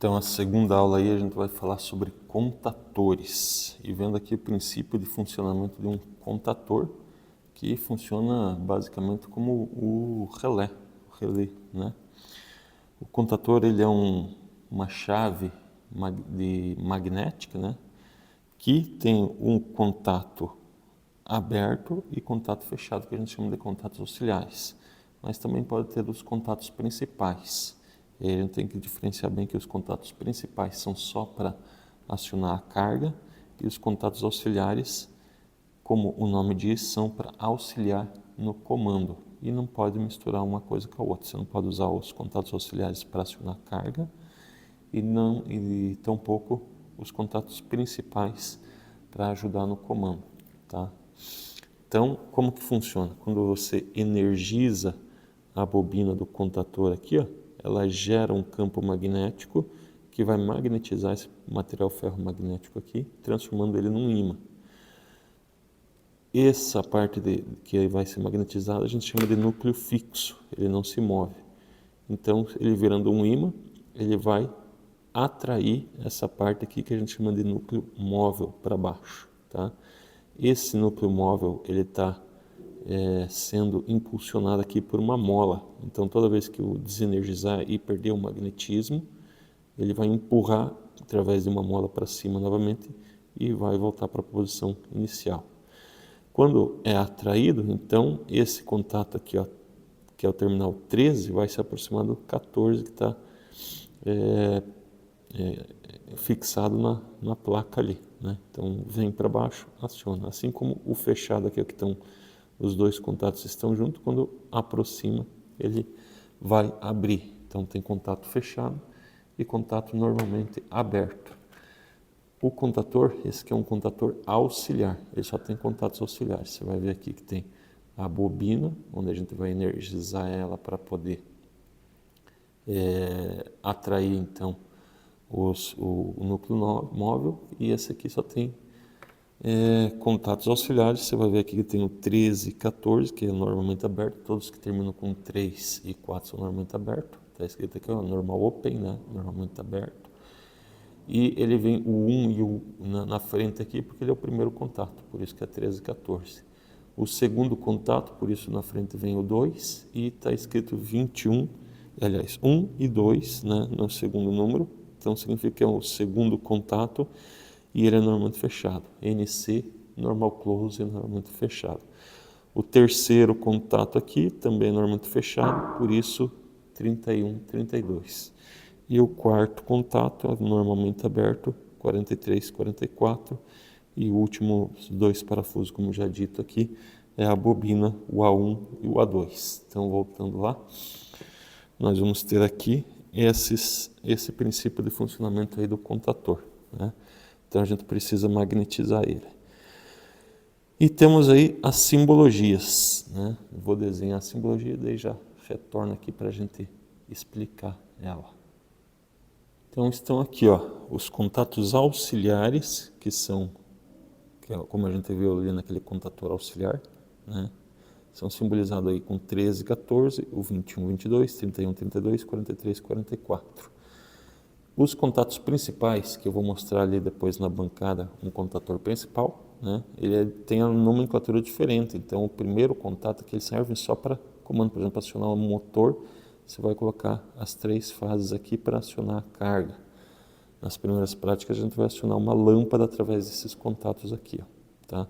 Então, a segunda aula aí a gente vai falar sobre contatores e vendo aqui o princípio de funcionamento de um contator que funciona basicamente como o relé, né? O contator ele é uma chave magnética, né? Que tem um contato aberto e contato fechado, que a gente chama de contatos auxiliares, mas também pode ter os contatos principais. E a gente tem que diferenciar bem que os contatos principais são só para acionar a carga e os contatos auxiliares, como o nome diz, são para auxiliar no comando. E não pode misturar uma coisa com a outra. Você não pode usar os contatos auxiliares para acionar a carga e tampouco os contatos principais para ajudar no comando, tá? Então, como que funciona? Quando você energiza a bobina do contator aqui, ó, ela gera um campo magnético que vai magnetizar esse material ferromagnético aqui, transformando ele num ímã. Essa parte que vai ser magnetizada a gente chama de núcleo fixo, ele não se move. Então, ele virando um ímã, ele vai atrair essa parte aqui que a gente chama de núcleo móvel para baixo, tá? Esse núcleo móvel ele está sendo impulsionado aqui por uma mola. Então, toda vez que eu desenergizar e perder o magnetismo, ele vai empurrar através de uma mola para cima novamente e vai voltar para a posição inicial. Quando é atraído, então, esse contato aqui, ó, que é o terminal 13, vai se aproximar do 14 que está fixado na placa ali, né? Então vem para baixo, aciona. Assim como o fechado aqui, que estão os dois contatos estão juntos, quando aproxima ele vai abrir. Então tem contato fechado e contato normalmente aberto. O contator, esse aqui é um contator auxiliar, ele só tem contatos auxiliares. Você vai ver aqui que tem a bobina, onde a gente vai energizar ela para poder atrair então o núcleo móvel, e esse aqui só tem contatos auxiliares. Você vai ver aqui que tem o 13 e 14, que é normalmente aberto, todos que terminam com 3 e 4 são normalmente abertos. Está escrito aqui, ó, normal open, né? Normalmente aberto. E ele vem o 1 e o na frente aqui, porque ele é o primeiro contato, por isso que é 13 e 14. O segundo contato, por isso na frente vem o 2, e está escrito 21, aliás, 1 e 2, né, no segundo número. Então significa que é o segundo contato e ele é normalmente fechado. NC, normal close, é normalmente fechado. O terceiro contato aqui também é normalmente fechado, por isso 31, 32. E o quarto contato é normalmente aberto, 43, 44. E o último, os dois parafusos, como já dito aqui, é a bobina, o A1 e o A2. Então, voltando lá, nós vamos ter aqui esse princípio de funcionamento aí do contator, né? Então, a gente precisa magnetizar ele. E temos aí as simbologias, né? Vou desenhar a simbologia e daí já retorno aqui para a gente explicar ela. Então estão aqui, ó, os contatos auxiliares, que é como a gente viu ali naquele contator auxiliar, né? São simbolizados aí com 13, 14, o 21, 22, 31, 32, 43, 44. Os contatos principais, que eu vou mostrar ali depois na bancada, um contator principal, né? Ele tem a nomenclatura diferente. Então o primeiro contato que ele serve só para comando, por exemplo, acionar um motor, você vai colocar as 3 fases aqui para acionar a carga. Nas primeiras práticas a gente vai acionar uma lâmpada através desses contatos aqui, ó, tá?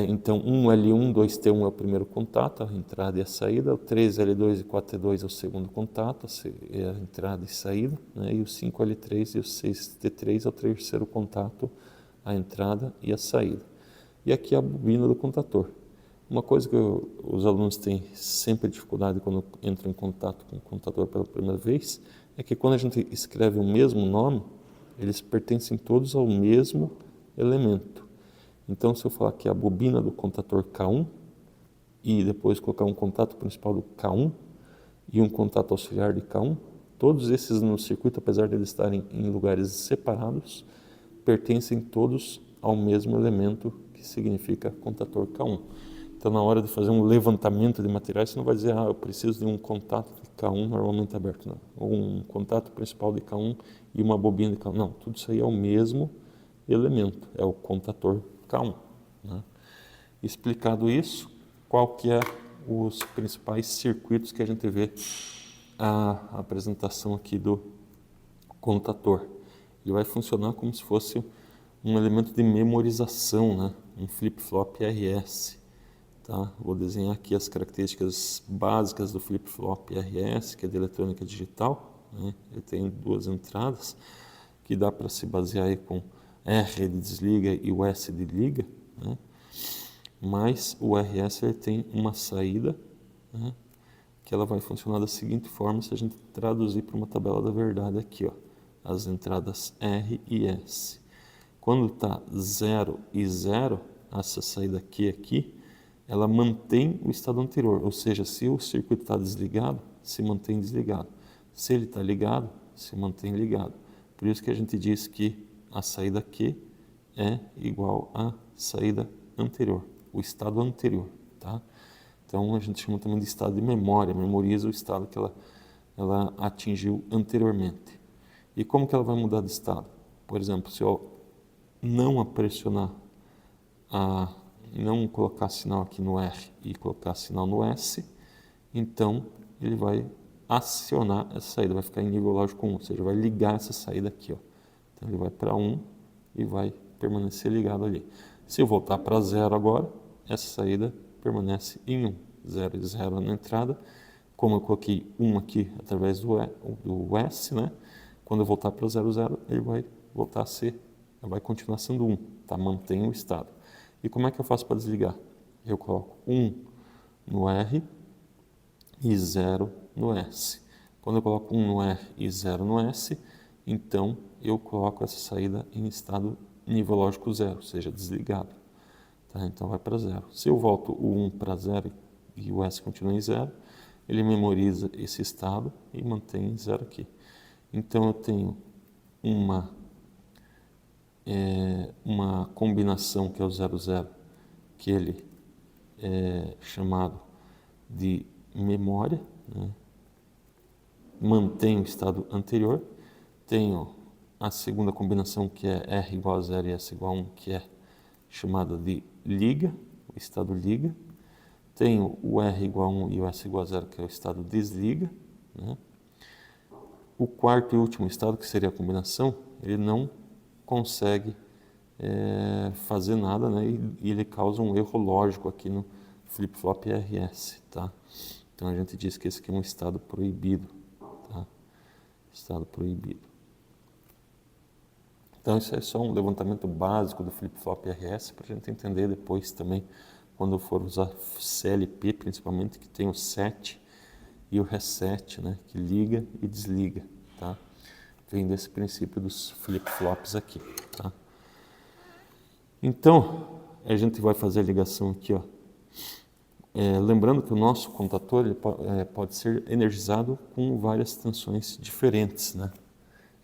Então 1L1, 2T1 é o primeiro contato, a entrada e a saída. O 3L2 e 4T2 é o segundo contato, é a entrada e saída, né? E o 5L3 e o 6T3 é o terceiro contato, a entrada e a saída. E aqui a bobina do contator. Uma coisa que os alunos têm sempre dificuldade quando entram em contato com o contator pela primeira vez é que quando a gente escreve o mesmo nome, eles pertencem todos ao mesmo elemento. Então, se eu falar que é a bobina do contator K1 e depois colocar um contato principal do K1 e um contato auxiliar de K1, todos esses no circuito, apesar de eles estarem em lugares separados, pertencem todos ao mesmo elemento, que significa contator K1. Então, na hora de fazer um levantamento de materiais, você não vai dizer, eu preciso de um contato de K1 normalmente aberto, não. Ou um contato principal de K1 e uma bobina de K1. Não, tudo isso aí é o mesmo elemento, é o contator K1. Né? Explicado isso, qual que é os principais circuitos que a gente vê a apresentação aqui do contator. Ele vai funcionar como se fosse um elemento de memorização, né? Um flip-flop RS. Tá? Vou desenhar aqui as características básicas do flip-flop RS, que é de eletrônica digital. Né? Ele tem duas entradas, que dá para se basear aí com R de desliga e o S de liga. Né? Mas o RS ele tem uma saída, né? Que ela vai funcionar da seguinte forma, se a gente traduzir para uma tabela da verdade aqui, ó, as entradas R e S. Quando está 0 e 0, essa saída aqui, ela mantém o estado anterior, ou seja, se o circuito está desligado, se mantém desligado. Se ele está ligado, se mantém ligado. Por isso que a gente diz que a saída Q é igual à saída anterior, o estado anterior, tá? Então a gente chama também de estado de memória, memoriza o estado que ela atingiu anteriormente. E como que ela vai mudar de estado? Por exemplo, se eu não pressionar, não colocar sinal aqui no R e colocar sinal no S, então ele vai acionar essa saída, vai ficar em nível lógico 1, ou seja, vai ligar essa saída aqui. Ó. Então ele vai para 1 e vai permanecer ligado ali. Se eu voltar para 0 agora, essa saída permanece em 1, 0 e 0 na entrada. Como eu coloquei 1 aqui através do S, né? Quando eu voltar para 0, 0, ele vai voltar a ser, vai continuar sendo 1, tá? Mantém o estado. E como é que eu faço para desligar? Eu coloco 1 no R e 0 no S. Quando eu coloco 1 no R e 0 no S, então eu coloco essa saída em estado nível lógico 0, ou seja, desligado. Tá? Então vai para 0. Se eu volto o 1 para 0 e o S continua em 0, ele memoriza esse estado e mantém em 0 aqui. Então eu tenho uma combinação que é o 0, 0, que ele é chamado de memória, né? Mantém o estado anterior. Tenho a segunda combinação que é R igual a 0 e S igual a 1, que é chamada de liga, o estado liga. Tenho o R igual a 1 e o S igual a 0, que é o estado desliga. Né? O quarto e último estado, que seria a combinação, ele não consegue fazer nada, né? E ele causa um erro lógico aqui no flip-flop RS. Tá? Então a gente diz que esse aqui é um estado proibido. Tá? Estado proibido. Então isso é só um levantamento básico do flip-flop RS para a gente entender depois também, quando for usar CLP principalmente, que tem o set e o reset, né, que liga e desliga, tá? Vem desse princípio dos flip-flops aqui, tá? Então, a gente vai fazer a ligação aqui, ó. Lembrando que o nosso contator ele pode ser energizado com várias tensões diferentes, né?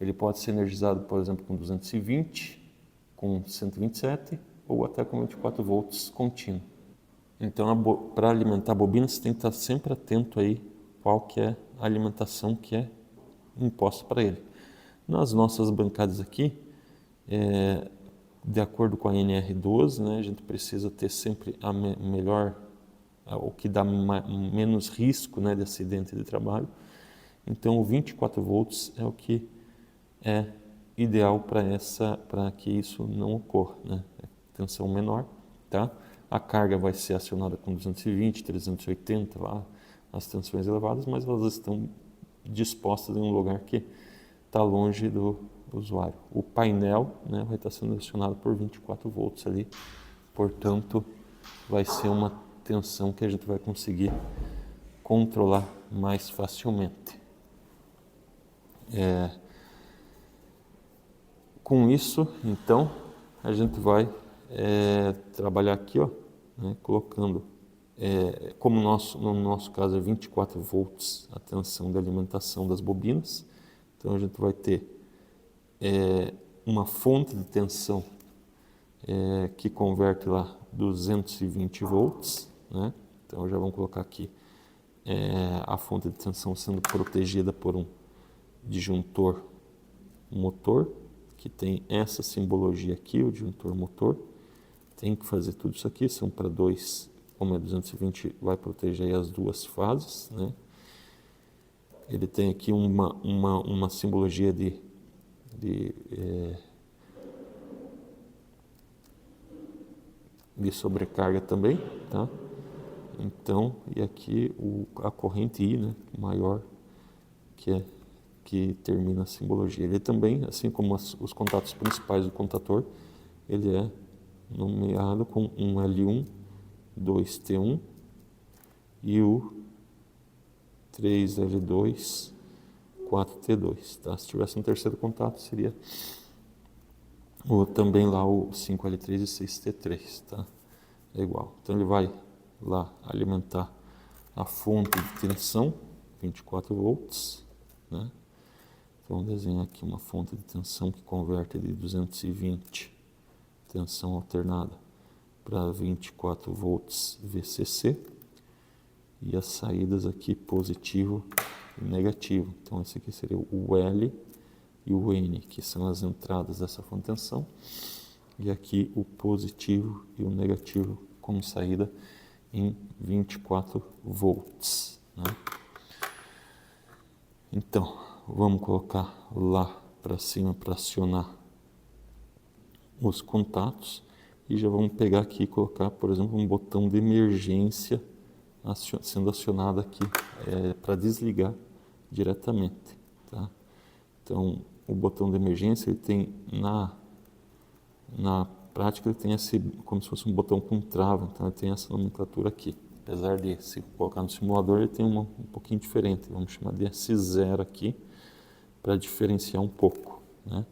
Ele pode ser energizado, por exemplo, com 220, com 127 ou até com 24 volts contínuo. Então, para alimentar a bobina, você tem que estar sempre atento aí qual que é a alimentação que é imposta para ele. Nas nossas bancadas aqui, de acordo com a NR12, né, a gente precisa ter sempre a melhor, o que dá menos risco, né, de acidente de trabalho. Então, o 24 volts é o que é ideal para que isso não ocorra, né? Tensão menor, tá? A carga vai ser acionada com 220, 380 lá, as tensões elevadas, mas elas estão dispostas em um lugar que está longe do usuário. O painel, né, vai estar sendo acionado por 24 volts ali, portanto, vai ser uma tensão que a gente vai conseguir controlar mais facilmente. Com isso, então, a gente vai trabalhar aqui, ó, né, colocando, como no nosso caso é 24 volts a tensão de alimentação das bobinas, então a gente vai ter uma fonte de tensão que converte lá 220 volts, né? Então já vamos colocar aqui a fonte de tensão sendo protegida por um disjuntor motor, que tem essa simbologia aqui, o disjuntor motor. Tem que fazer tudo isso aqui, são para 2, como é 220, vai proteger aí as duas fases, né? Ele tem aqui uma simbologia de sobrecarga também, tá? Então, e aqui a corrente I, né, maior, que termina a simbologia. Ele também, assim como os contatos principais do contator, ele é nomeado com um L1, 2T1 e o 3L2, 4T2, tá? Se tivesse um terceiro contato, seria também lá o 5L3 e 6T3, tá? É igual. Então ele vai lá alimentar a fonte de tensão, 24 volts, né? Então vamos desenhar aqui uma fonte de tensão que converte de 220 tensão alternada para 24 volts VCC, e as saídas aqui positivo e negativo. Então esse aqui seria o L e o N, que são as entradas dessa fonte de tensão, e aqui o positivo e o negativo como saída em 24 volts, né? Então, vamos colocar lá para cima para acionar os contatos, e já vamos pegar aqui e colocar, por exemplo, um botão de emergência sendo acionado aqui para desligar diretamente, tá? Então, o botão de emergência, ele tem na prática, ele tem esse como se fosse um botão com trava, então ele tem essa nomenclatura aqui. Apesar de, se colocar no simulador, ele tem um pouquinho diferente, vamos chamar de S0 aqui, para diferenciar um pouco, né?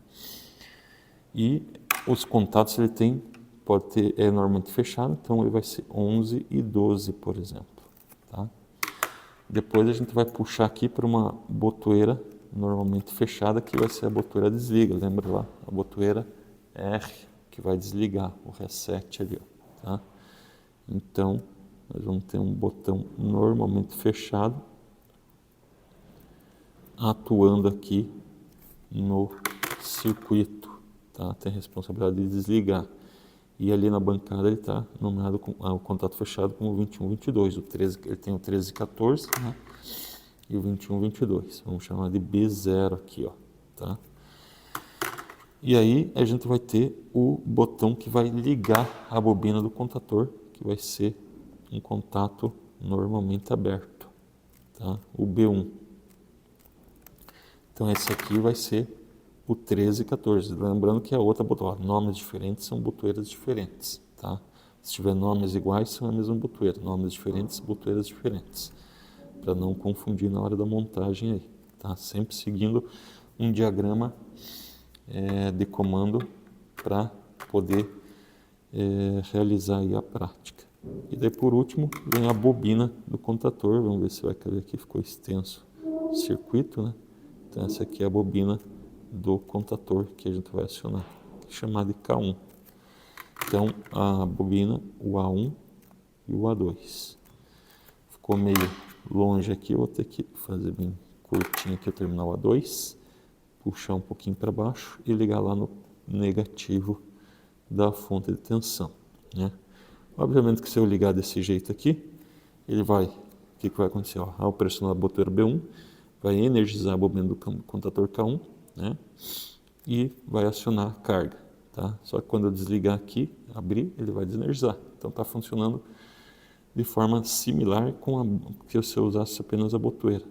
E os contatos ele tem, pode ter, normalmente fechado, então ele vai ser 11 e 12, por exemplo, tá? Depois a gente vai puxar aqui para uma botoeira normalmente fechada, que vai ser a botoeira desliga, lembra lá? A botoeira R, que vai desligar, o reset ali, ó, tá? Então, nós vamos ter um botão normalmente fechado, atuando aqui no circuito, tá? Tem a responsabilidade de desligar. E ali na bancada ele está nomeado com o contato fechado como 2122. O 13, ele tem o 1314, né? E o 2122. Vamos chamar de B0 aqui, ó, tá? E aí a gente vai ter o botão que vai ligar a bobina do contator, que vai ser um contato normalmente aberto, tá? O B1. Então esse aqui vai ser o 1314. Lembrando que a outra botoeira, nomes diferentes são botoeiras diferentes, tá? Se tiver nomes iguais, são a mesma botoeira. Nomes diferentes, botoeiras diferentes. Para não confundir na hora da montagem aí, tá? Sempre seguindo um diagrama de comando para poder realizar aí a prática. E daí por último vem a bobina do contator. Vamos ver se vai caber aqui, ficou extenso o circuito, né? Então essa aqui é a bobina do contator que a gente vai acionar, chamada de K1. Então a bobina, o A1 e o A2. Ficou meio longe aqui, eu vou ter que fazer bem curtinho aqui o terminal A2, puxar um pouquinho para baixo e ligar lá no negativo da fonte de tensão, né? Obviamente que se eu ligar desse jeito aqui, ele vai, o que vai acontecer? Ó, ao pressionar a botoeira B1, vai energizar a bobina do contator K1, né? E vai acionar a carga, tá? Só que quando eu desligar aqui, abrir, ele vai desenergizar. Então está funcionando de forma similar com a que se eu usasse apenas a botoeira.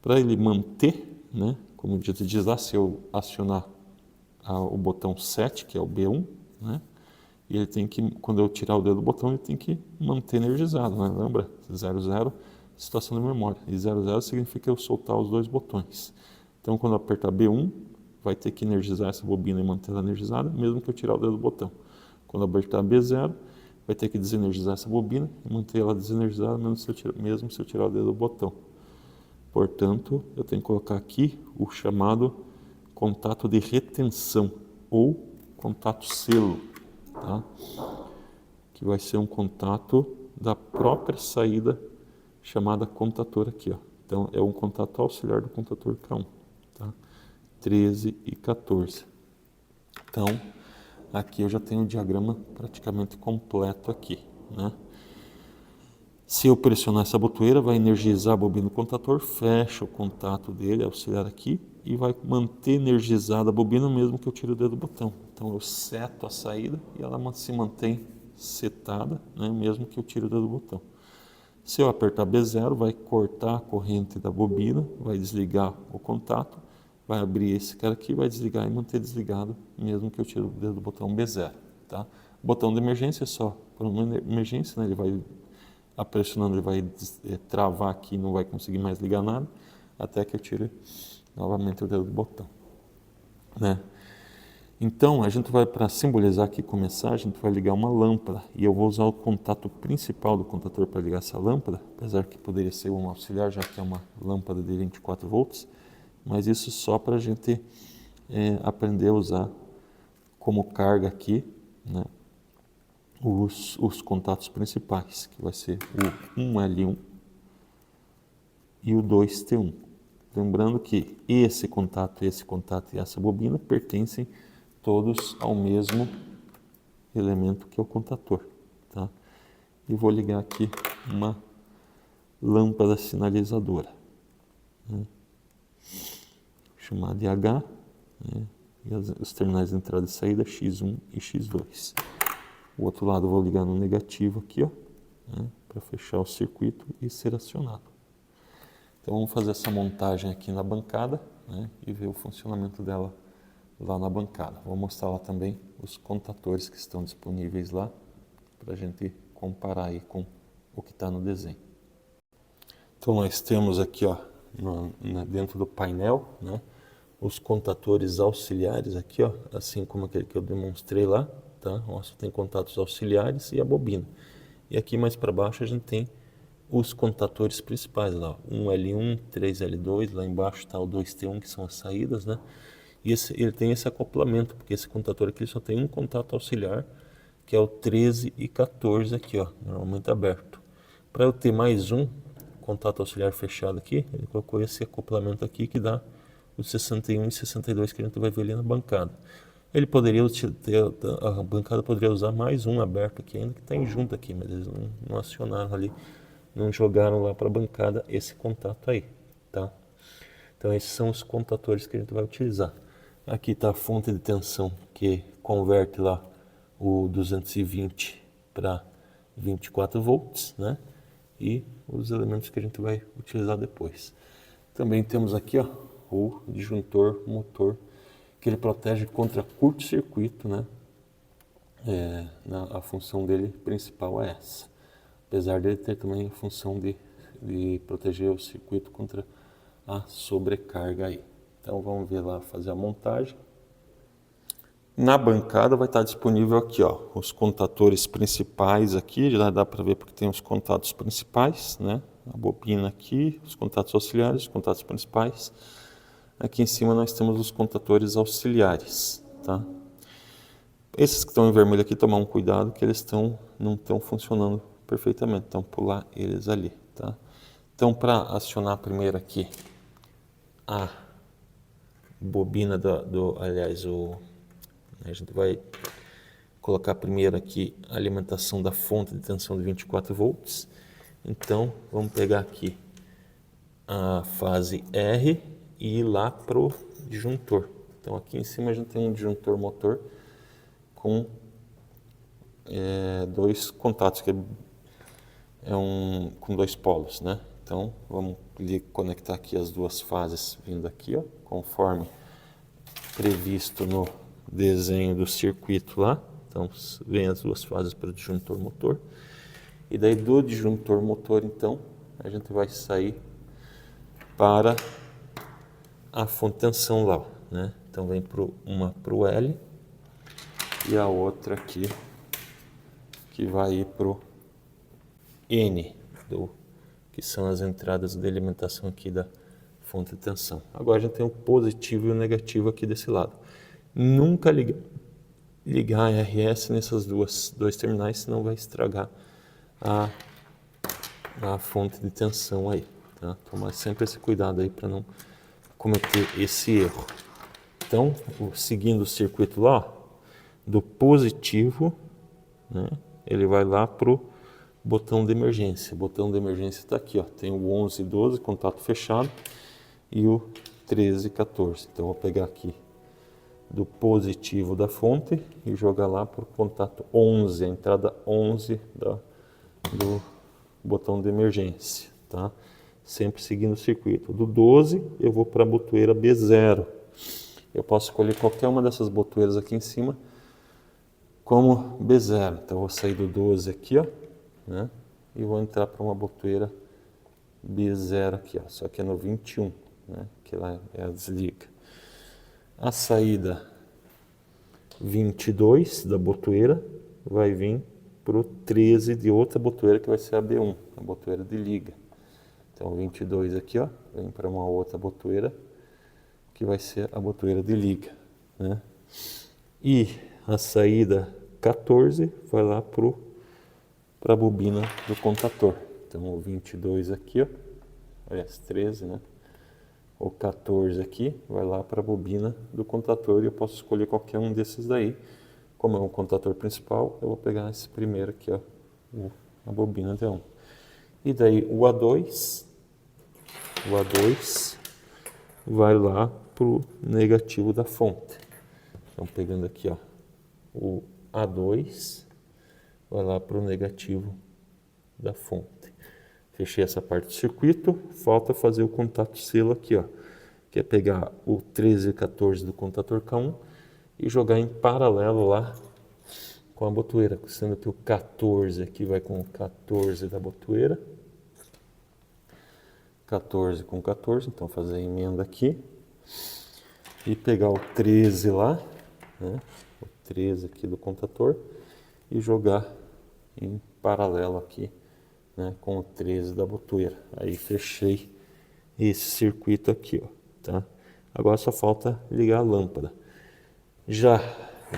Para ele manter, né? Como o dito diz lá, se eu acionar o botão 7, que é o B1, né? E ele tem que, quando eu tirar o dedo do botão, ele tem que manter energizado, né? Lembra? 00, situação de memória. E 00 significa eu soltar os dois botões. Então, quando eu apertar B1, vai ter que energizar essa bobina e manter ela energizada, mesmo que eu tirar o dedo do botão. Quando eu apertar B0, vai ter que desenergizar essa bobina e manter ela desenergizada, mesmo se eu tirar o dedo do botão. Portanto, eu tenho que colocar aqui o chamado contato de retenção ou contato selo, tá? Que vai ser um contato da própria saída chamada contator aqui, ó. Então, é um contato auxiliar do contator K1, tá? 13 e 14. Então, aqui eu já tenho o diagrama praticamente completo aqui, né? Se eu pressionar essa botoeira, vai energizar a bobina do contator, fecha o contato dele, auxiliar aqui, e vai manter energizada a bobina mesmo que eu tire o dedo do botão. Então eu seto a saída e ela se mantém setada, né, mesmo que eu tire o dedo do botão. Se eu apertar B0, vai cortar a corrente da bobina, vai desligar o contato, vai abrir esse cara aqui, vai desligar e manter desligado, mesmo que eu tire o dedo do botão B0. Tá? O botão de emergência é só para uma emergência, né, ele vai pressionando, ele vai travar aqui, não vai conseguir mais ligar nada, até que eu tire novamente o dedo do botão, né? Então, a gente vai, para simbolizar aqui, começar, a gente vai ligar uma lâmpada, e eu vou usar o contato principal do contator para ligar essa lâmpada, apesar que poderia ser um auxiliar, já que é uma lâmpada de 24 volts, mas isso só para a gente aprender a usar como carga aqui, né, os contatos principais, que vai ser o 1L1 e o 2T1. Lembrando que esse contato e essa bobina pertencem todos ao mesmo elemento que é o contator, tá? E vou ligar aqui uma lâmpada sinalizadora, né, chamada de H, né, e os terminais de entrada e saída X1 e X2. O outro lado eu vou ligar no negativo aqui, ó, né, para fechar o circuito e ser acionado. Então vamos fazer essa montagem aqui na bancada, né, e ver o funcionamento dela lá na bancada. Vou mostrar lá também os contatores que estão disponíveis lá, para a gente comparar aí com o que está no desenho. Então nós temos aqui, ó, dentro do painel, né, os contatores auxiliares aqui, ó, assim como aquele que eu demonstrei lá, tá? Nossa, tem contatos auxiliares e a bobina. E aqui mais para baixo a gente tem os contatores principais lá, 1L1, 3L2, lá embaixo está o 2T1, que são as saídas, né? E ele tem esse acoplamento, porque esse contator aqui só tem um contato auxiliar, que é o 13 e 14 aqui, ó, normalmente aberto. Para eu ter mais um contato auxiliar fechado aqui, ele colocou esse acoplamento aqui que dá os 61 e 62 que a gente vai ver ali na bancada. Ele poderia a bancada poderia usar mais um aberto aqui ainda, que está em junta aqui, mas eles não acionaram ali, não jogaram lá para a bancada esse contato aí, tá? Então esses são os contatores que a gente vai utilizar. Aqui está a fonte de tensão que converte lá o 220 para 24 volts, né? E os elementos que a gente vai utilizar depois. Também temos aqui, ó, o disjuntor motor, que ele protege contra curto-circuito, né? A função dele principal é essa. Apesar dele ter também a função de proteger o circuito contra a sobrecarga aí. Então vamos ver lá, fazer a montagem. Na bancada vai estar disponível aqui, ó, os contatores principais aqui, já dá para ver porque tem os contatos principais, né? A bobina aqui, os contatos auxiliares, os contatos principais. Aqui em cima nós temos os contatores auxiliares, tá? Esses que estão em vermelho aqui, tomar um cuidado que eles não estão funcionando perfeitamente, então pular eles ali, tá? Então para acionar primeiro aqui a bobina aliás, a gente vai colocar primeiro aqui a alimentação da fonte de tensão de 24 volts. Então, vamos pegar aqui a fase R e ir lá para o disjuntor. Então, aqui em cima a gente tem um disjuntor motor com dois contatos, que com dois polos, né? Então, vamos conectar aqui as duas fases vindo aqui, ó, conforme previsto no desenho do circuito lá. Então vem as duas fases para o disjuntor motor, e daí do disjuntor motor então a gente vai sair para a fonte de tensão lá, né? Então vem uma para o L e a outra aqui que vai ir para o N, que são as entradas de alimentação aqui da fonte de tensão. Agora a gente tem o positivo e o negativo aqui desse lado. Nunca ligar a RS nesses dois terminais, senão vai estragar a fonte de tensão aí, tá? Tomar sempre esse cuidado aí para não cometer esse erro. Então, seguindo o circuito lá, ó, do positivo, né, ele vai lá pro botão de emergência. O botão de emergência está aqui, ó. Tem o 11 e 12, contato fechado, e o 13 e 14. Então, eu vou pegar aqui do positivo da fonte e jogar lá para o contato 11, a entrada 11 do botão de emergência, tá? Sempre seguindo o circuito. Do 12 eu vou para a botoeira B0. Eu posso escolher qualquer uma dessas botoeiras aqui em cima como B0. Então eu vou sair do 12 aqui, ó, né? E vou entrar para uma botoeira B0 aqui, ó. Só que é no 21, né? Que lá é a desliga. A saída 22 da botoeira vai vir para o 13 de outra botoeira que vai ser a B1, a botoeira de liga. Então 22 aqui, ó, vem para uma outra botoeira que vai ser a botoeira de liga, né? E a saída 14 vai lá para a bobina do contator. Então o 22 aqui, ó, aliás 13, né? O 14 aqui vai lá para a bobina do contator e eu posso escolher qualquer um desses daí. Como é um contator principal, eu vou pegar esse primeiro aqui, ó, a bobina D1. E daí o A2 vai lá para o negativo da fonte. Então pegando aqui, ó, o A2 vai lá para o negativo da fonte. Fechei essa parte do circuito, falta fazer o contato selo aqui, ó, que é pegar o 13 e 14 do contator K1 e jogar em paralelo lá com a botoeira, sendo que o 14 aqui vai com o 14 da botoeira, 14 com 14, então fazer a emenda aqui, e pegar o 13 lá, né, o 13 aqui do contator, e jogar em paralelo aqui, né, com o 13 da botoeira. Aí fechei esse circuito aqui, ó, tá? Agora só falta ligar a lâmpada. Já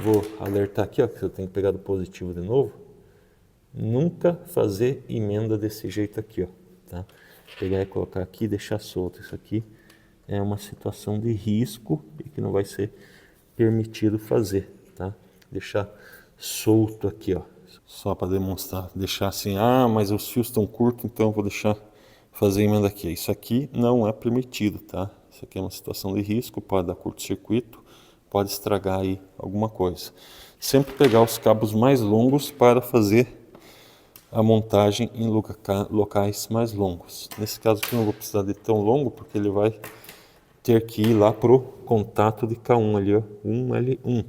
vou alertar aqui, ó, que eu tenho que pegar do positivo de novo. Nunca fazer emenda desse jeito aqui, ó, tá? Pegar e colocar aqui e deixar solto. Isso aqui é uma situação de risco e que não vai ser permitido fazer, tá? Deixar solto aqui, ó, só para demonstrar. Deixar assim, mas os fios estão curtos, então eu vou deixar fazer emenda aqui. Isso aqui não é permitido, tá? Isso aqui é uma situação de risco, pode dar curto-circuito, pode estragar aí alguma coisa. Sempre pegar os cabos mais longos para fazer a montagem em locais mais longos. Nesse caso aqui eu não vou precisar de tão longo, porque ele vai ter que ir lá pro contato de K1 ali, ó, 1L1,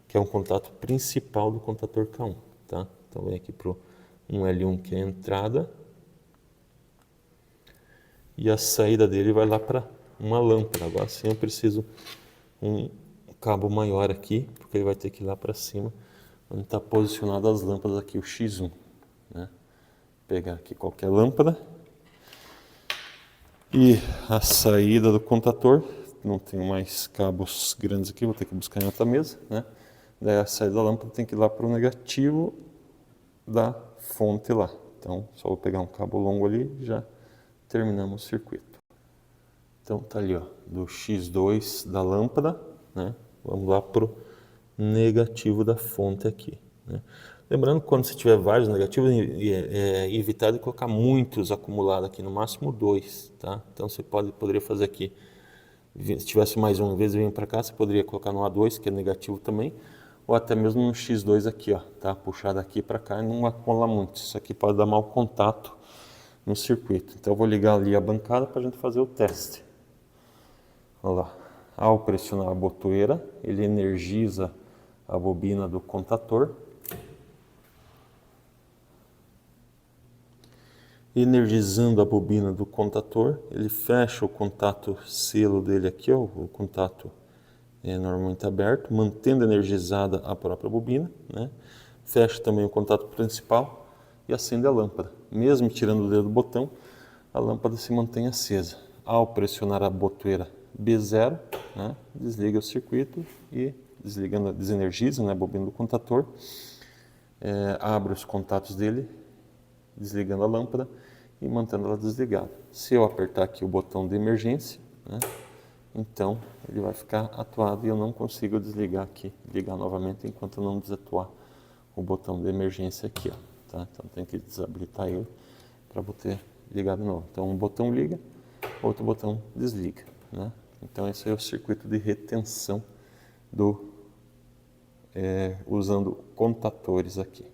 que é um contato principal do contator K1, tá? Então vem aqui pro 1L1, que é a entrada, e a saída dele vai lá para uma lâmpada. Agora sim eu preciso um cabo maior aqui, porque ele vai ter que ir lá para cima, onde está posicionado as lâmpadas aqui, o X1, né? Pegar aqui qualquer lâmpada e a saída do contator. Não tenho mais cabos grandes aqui, vou ter que buscar em outra mesa, né? Daí a saída da lâmpada tem que ir lá para o negativo da fonte lá. Então só vou pegar um cabo longo ali e já terminamos o circuito. Então tá ali, ó, do X2 da lâmpada, né? Vamos lá pro negativo da fonte aqui, né? Lembrando que quando você tiver vários negativos, evitar de colocar muitos acumulados aqui, no máximo 2, tá? Então você poderia fazer aqui, se tivesse mais um, em vez de vir para cá, você poderia colocar no A2, que é negativo também, ou até mesmo no X2 aqui, ó, tá? Puxar daqui para cá e não acumular muito. Isso aqui pode dar mau contato no circuito. Então eu vou ligar ali a bancada para a gente fazer o teste. Olha lá. Ao pressionar a botoeira, ele energiza a bobina do contator. Energizando a bobina do contator, ele fecha o contato selo dele aqui, ó, o contato é normalmente aberto, mantendo energizada a própria bobina, né? Fecha também o contato principal e acende a lâmpada. Mesmo tirando o dedo do botão, a lâmpada se mantém acesa. Ao pressionar a botoeira B0, né, desliga o circuito e desenergiza, né, a bobina do contator, abre os contatos dele, desligando a lâmpada, e mantendo ela desligada. Se eu apertar aqui o botão de emergência, né, então ele vai ficar atuado e eu não consigo desligar aqui, ligar novamente enquanto eu não desatuar o botão de emergência aqui, ó, tá? Então tem que desabilitar ele para poder ligar de novo. Então um botão liga, outro botão desliga, né? Então esse é o circuito de retenção usando contatores aqui.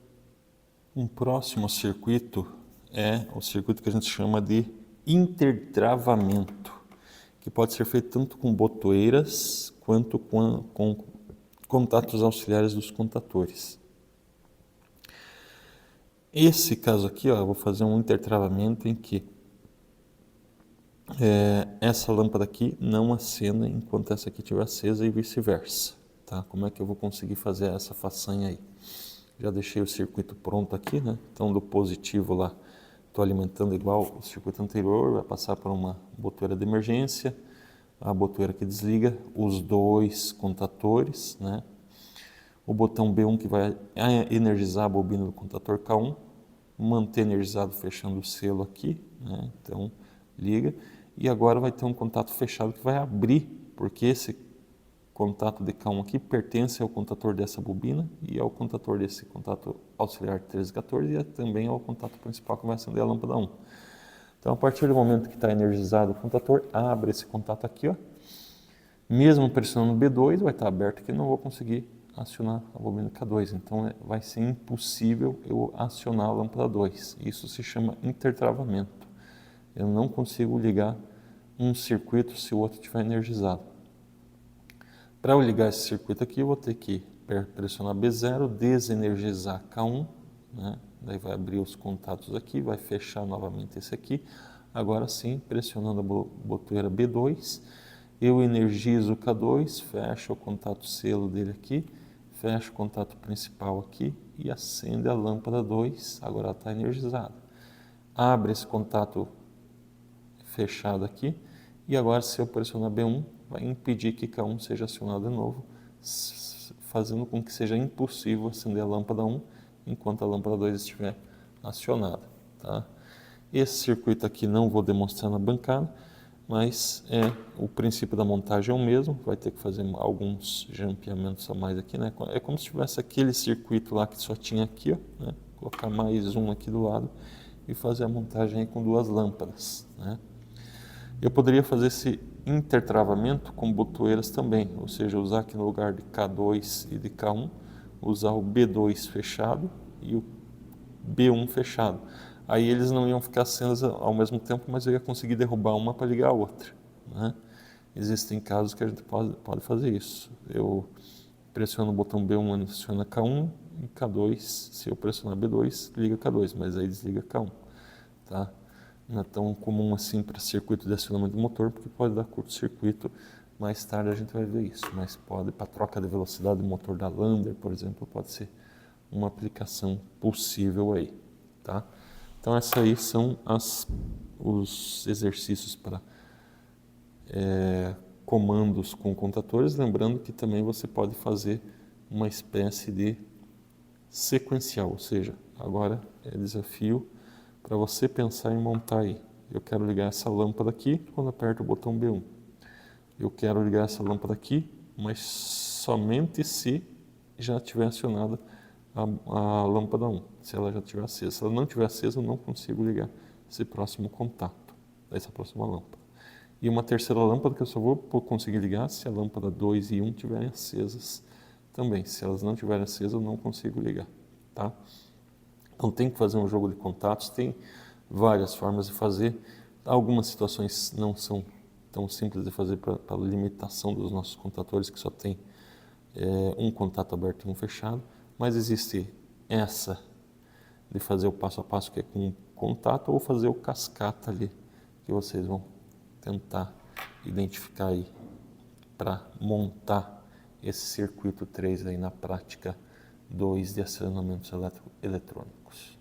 Um próximo circuito é o circuito que a gente chama de intertravamento, que pode ser feito tanto com botoeiras quanto com contatos auxiliares dos contatores. Esse caso aqui, ó, eu vou fazer um intertravamento em que essa lâmpada aqui não acenda enquanto essa aqui estiver acesa e vice-versa. Tá? Como é que eu vou conseguir fazer essa façanha aí? Já deixei o circuito pronto aqui, né? Então do positivo lá, estou alimentando igual o circuito anterior, vai passar por uma botoeira de emergência, a botoeira que desliga, os dois contatores, né? O botão B1 que vai energizar a bobina do contator K1, manter energizado fechando o selo aqui, né? Então liga, e agora vai ter um contato fechado que vai abrir, porque esse contato de K1 aqui pertence ao contator dessa bobina e ao contator desse contato auxiliar 1314 e também ao contato principal que vai acender a lâmpada 1. Então, a partir do momento que está energizado o contator, abre esse contato aqui, ó. Mesmo pressionando B2, vai estar aberto aqui, não vou conseguir acionar a bobina K2. Então, vai ser impossível eu acionar a lâmpada 2. Isso se chama intertravamento. Eu não consigo ligar um circuito se o outro estiver energizado. Para eu ligar esse circuito aqui, eu vou ter que pressionar B0, desenergizar K1, né? Daí vai abrir os contatos aqui, vai fechar novamente esse aqui. Agora sim, pressionando a botoeira B2, eu energizo o K2, fecho o contato selo dele aqui, fecho o contato principal aqui e acende a lâmpada 2, agora ela está energizada. Abre esse contato fechado aqui e agora se eu pressionar B1, vai impedir que K1 seja acionado de novo, fazendo com que seja impossível acender a lâmpada 1 enquanto a lâmpada 2 estiver acionada. Tá? Esse circuito aqui não vou demonstrar na bancada, mas o princípio da montagem é o mesmo, vai ter que fazer alguns jampeamentos a mais aqui, né? É como se tivesse aquele circuito lá que só tinha aqui, ó, né? Colocar mais um aqui do lado e fazer a montagem aí com duas lâmpadas, né? Eu poderia fazer esse intertravamento com botoeiras também, ou seja, usar aqui no lugar de K2 e de K1, usar o B2 fechado e o B1 fechado. Aí eles não iam ficar acesos ao mesmo tempo, mas eu ia conseguir derrubar uma para ligar a outra, né? Existem casos que a gente pode fazer isso. Eu pressiono o botão B1, aciona K1 e K2, se eu pressionar B2, liga K2, mas aí desliga K1, tá? Não é tão comum assim para circuito de acionamento do motor, porque pode dar curto-circuito. Mais tarde a gente vai ver isso, mas pode, para troca de velocidade do motor da Lander, por exemplo, pode ser uma aplicação possível aí, tá? Então, esses aí são os exercícios para comandos com contatores. Lembrando que também você pode fazer uma espécie de sequencial, ou seja, agora é desafio para você pensar em montar aí. Eu quero ligar essa lâmpada aqui quando aperto o botão B1. Eu quero ligar essa lâmpada aqui, mas somente se já tiver acionada a lâmpada 1, se ela já estiver acesa. Se ela não estiver acesa, eu não consigo ligar esse próximo contato, essa próxima lâmpada. E uma terceira lâmpada que eu só vou conseguir ligar se a lâmpada 2 e 1 estiverem acesas também. Se elas não estiverem acesas, eu não consigo ligar, tá? Então tem que fazer um jogo de contatos, tem várias formas de fazer. Algumas situações não são tão simples de fazer para a limitação dos nossos contatores, que só tem um contato aberto e um fechado, mas existe essa de fazer o passo a passo, que é com contato, ou fazer o cascata ali, que vocês vão tentar identificar aí para montar esse circuito 3 aí na prática 2 de acionamentos eletrônicos.